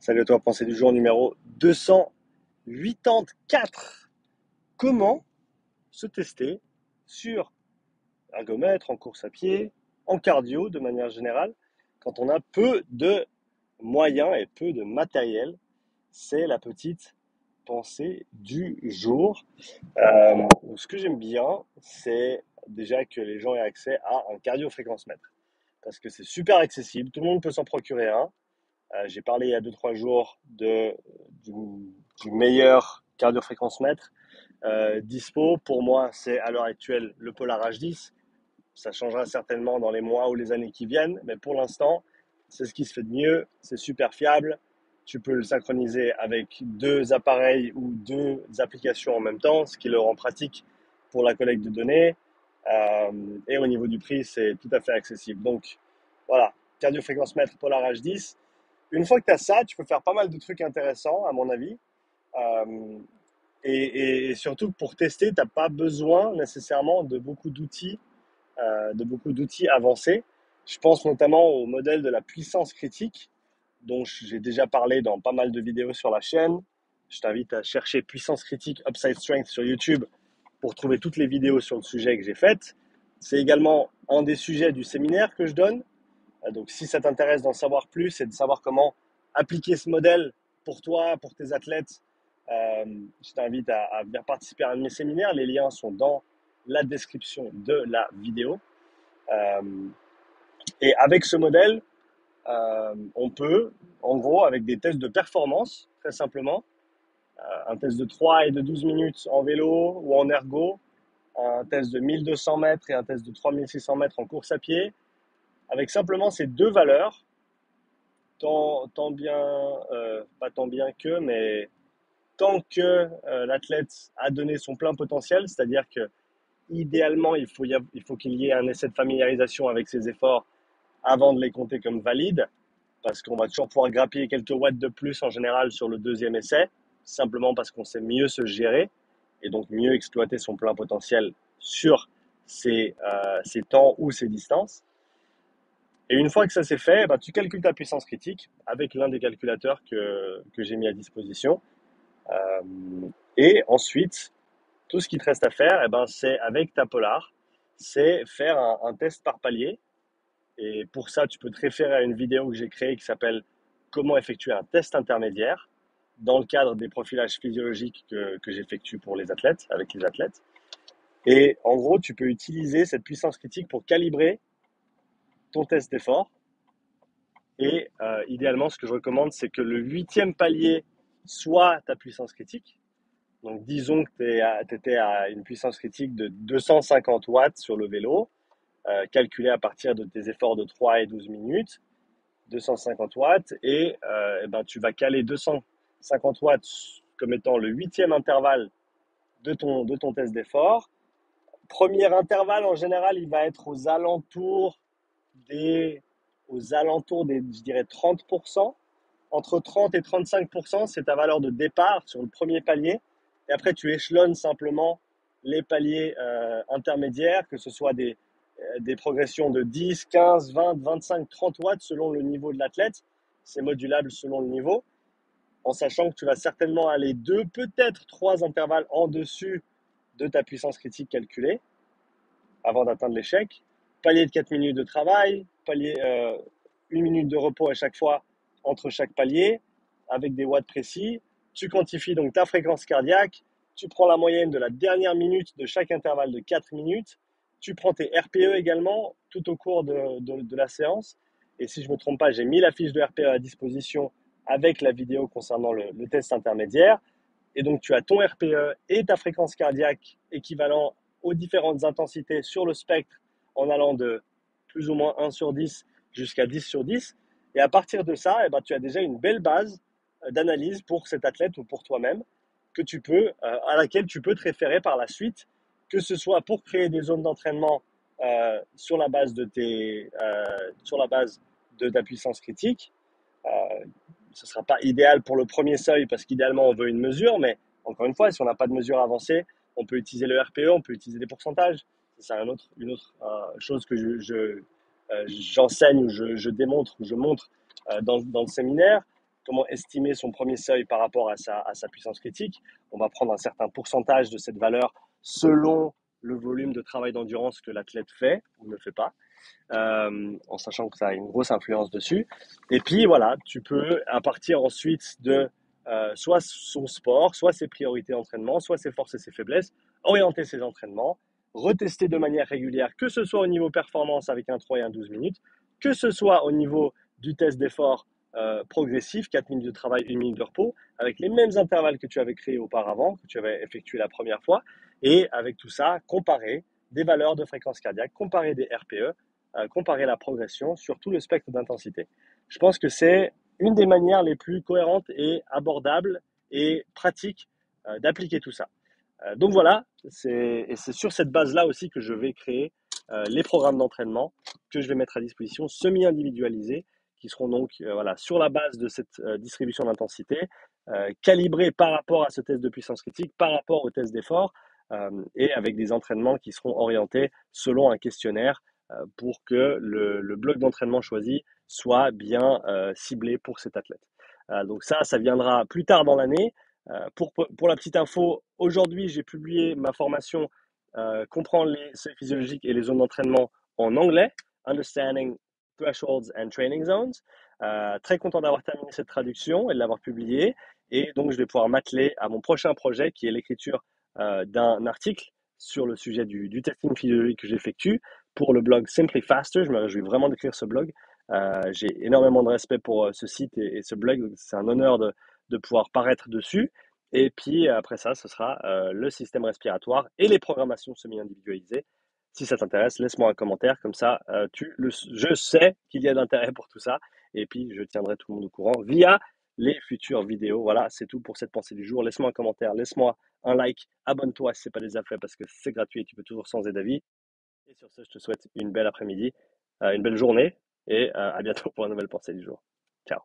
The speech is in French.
Salut à toi, pensée du jour numéro 284. Comment se tester sur ergomètre, en course à pied, en cardio de manière générale, quand on a peu de moyens et peu de matériel? C'est la petite pensée du jour. Ce que j'aime bien, c'est déjà que les gens aient accès à un cardio-fréquence-mètre. Parce que c'est super accessible, tout le monde peut s'en procurer un. J'ai parlé il y a 2-3 jours du meilleur cardio-fréquence-mètre dispo. Pour moi, c'est à l'heure actuelle le Polar H10. Ça changera certainement dans les mois ou les années qui viennent, mais pour l'instant, c'est ce qui se fait de mieux. C'est super fiable. Tu peux le synchroniser avec deux appareils ou deux applications en même temps, ce qui le rend pratique pour la collecte de données. Et au niveau du prix, c'est tout à fait accessible. Donc voilà, cardio-fréquence-mètre Polar H10. Une fois que tu as ça, tu peux faire pas mal de trucs intéressants, à mon avis. Euh, et surtout, pour tester, tu n'as pas besoin nécessairement de beaucoup d'outils avancés. Je pense notamment au modèle de la puissance critique, dont j'ai déjà parlé dans pas mal de vidéos sur la chaîne. Je t'invite à chercher puissance critique Upside Strength sur YouTube pour trouver toutes les vidéos sur le sujet que j'ai faites. C'est également un des sujets du séminaire que je donne. Donc, si ça t'intéresse d'en savoir plus et de savoir comment appliquer ce modèle pour toi, pour tes athlètes, je t'invite à venir participer à un de mes séminaires. Les liens sont dans la description de la vidéo. Euh, et avec ce modèle, on peut, en gros, avec des tests de performance, très simplement, un test de 3 et de 12 minutes en vélo ou en ergo, un test de 1200 mètres et un test de 3600 mètres en course à pied, avec simplement ces deux valeurs, tant bien, pas tant bien que, mais tant que l'athlète a donné son plein potentiel, c'est-à-dire que idéalement, il faut qu'il y ait un essai de familiarisation avec ses efforts avant de les compter comme valides, parce qu'on va toujours pouvoir grappiller quelques watts de plus en général sur le deuxième essai, simplement parce qu'on sait mieux se gérer et donc mieux exploiter son plein potentiel sur ses temps ou ses distances. Et une fois que ça c'est fait, bah, tu calcules ta puissance critique avec l'un des calculateurs que j'ai mis à disposition. Euh, et ensuite, tout ce qui te reste à faire, eh ben, c'est avec ta Polar, c'est faire un test par palier. Et pour ça, tu peux te référer à une vidéo que j'ai créée qui s'appelle Comment effectuer un test intermédiaire dans le cadre des profilages physiologiques que j'effectue pour les athlètes, avec les athlètes. Et en gros, tu peux utiliser cette puissance critique pour calibrer ton test d'effort. Et idéalement, ce que je recommande, c'est que le huitième palier soit ta puissance critique. Donc, disons que tu étais à une puissance critique de 250 watts sur le vélo, calculé à partir de tes efforts de 3 et 12 minutes, 250 watts, et ben, tu vas caler 250 watts comme étant le huitième intervalle de ton test d'effort. Premier intervalle, en général, il va être des, aux alentours des, je dirais, 30%. Entre 30 et 35%, c'est ta valeur de départ sur le premier palier. Et après, tu échelonnes simplement les paliers intermédiaires, que ce soit des progressions de 10, 15, 20, 25, 30 watts selon le niveau de l'athlète. C'est modulable selon le niveau, en sachant que tu vas certainement aller deux, peut-être trois intervalles en dessus de ta puissance critique calculée avant d'atteindre l'échec. Palier de 4 minutes de travail, palier 1 minute de repos à chaque fois entre chaque palier, avec des watts précis. Tu quantifies donc ta fréquence cardiaque, tu prends la moyenne de la dernière minute de chaque intervalle de 4 minutes, tu prends tes RPE également tout au cours de la séance. Et si je ne me trompe pas, j'ai mis la fiche de RPE à disposition avec la vidéo concernant le test intermédiaire. Et donc, tu as ton RPE et ta fréquence cardiaque équivalent aux différentes intensités sur le spectre en allant de plus ou moins 1 sur 10 jusqu'à 10 sur 10. Et à partir de ça, eh ben, tu as déjà une belle base d'analyse pour cet athlète ou pour toi-même à laquelle tu peux te référer par la suite, que ce soit pour créer des zones d'entraînement sur la base sur la base de ta puissance critique. Ce ne sera pas idéal pour le premier seuil parce qu'idéalement on veut une mesure, mais encore une fois, si on n'a pas de mesure avancée, on peut utiliser le RPE, on peut utiliser des pourcentages. C'est une autre chose que j'enseigne ou je démontre ou je montre dans le séminaire. comment estimer son premier seuil par rapport à sa puissance critique. On va prendre un certain pourcentage de cette valeur selon le volume de travail d'endurance que l'athlète fait ou ne fait pas, en sachant que ça a une grosse influence dessus. Et puis voilà, tu peux, à partir ensuite de soit son sport, soit ses priorités d'entraînement, soit ses forces et ses faiblesses, orienter ses entraînements, retester de manière régulière, que ce soit au niveau performance avec un 3 et un 12 minutes, que ce soit au niveau du test d'effort progressif, 4 minutes de travail, 1 minute de repos, avec les mêmes intervalles que tu avais créés auparavant, que tu avais effectué la première fois, et avec tout ça, comparer des valeurs de fréquence cardiaque, comparer des RPE, comparer la progression sur tout le spectre d'intensité. Je pense que c'est une des manières les plus cohérentes et abordables et pratiques d'appliquer tout ça. Donc voilà, et c'est sur cette base-là aussi que je vais créer les programmes d'entraînement que je vais mettre à disposition, semi-individualisés, qui seront donc voilà, sur la base de cette distribution d'intensité, calibrés par rapport à ce test de puissance critique, par rapport au test d'effort, et avec des entraînements qui seront orientés selon un questionnaire pour que le bloc d'entraînement choisi soit bien ciblé pour cet athlète. Donc ça viendra plus tard dans l'année. Pour la petite info, aujourd'hui, j'ai publié ma formation Comprendre les seuils physiologiques et les zones d'entraînement en anglais, Understanding Thresholds and Training Zones. Très content d'avoir terminé cette traduction et de l'avoir publiée. Et donc, je vais pouvoir m'atteler à mon prochain projet qui est l'écriture d'un article sur le sujet du testing physiologique que j'effectue pour le blog Simply Faster. Je me réjouis vraiment d'écrire ce blog. J'ai énormément de respect pour ce site et ce blog. C'est un honneur de pouvoir paraître dessus. Et puis après ça, ce sera le système respiratoire et les programmations semi-individualisées. Si ça t'intéresse, laisse-moi un commentaire, comme ça je sais qu'il y a d'intérêt pour tout ça. Et puis je tiendrai tout le monde au courant via les futures vidéos. Voilà, c'est tout pour cette pensée du jour. Laisse-moi un commentaire, laisse-moi un like, abonne-toi si ce n'est pas déjà fait parce que c'est gratuit et tu peux toujours changer d'avis. Et sur ce, je te souhaite une belle après-midi, une belle journée et à bientôt pour une nouvelle pensée du jour. Ciao.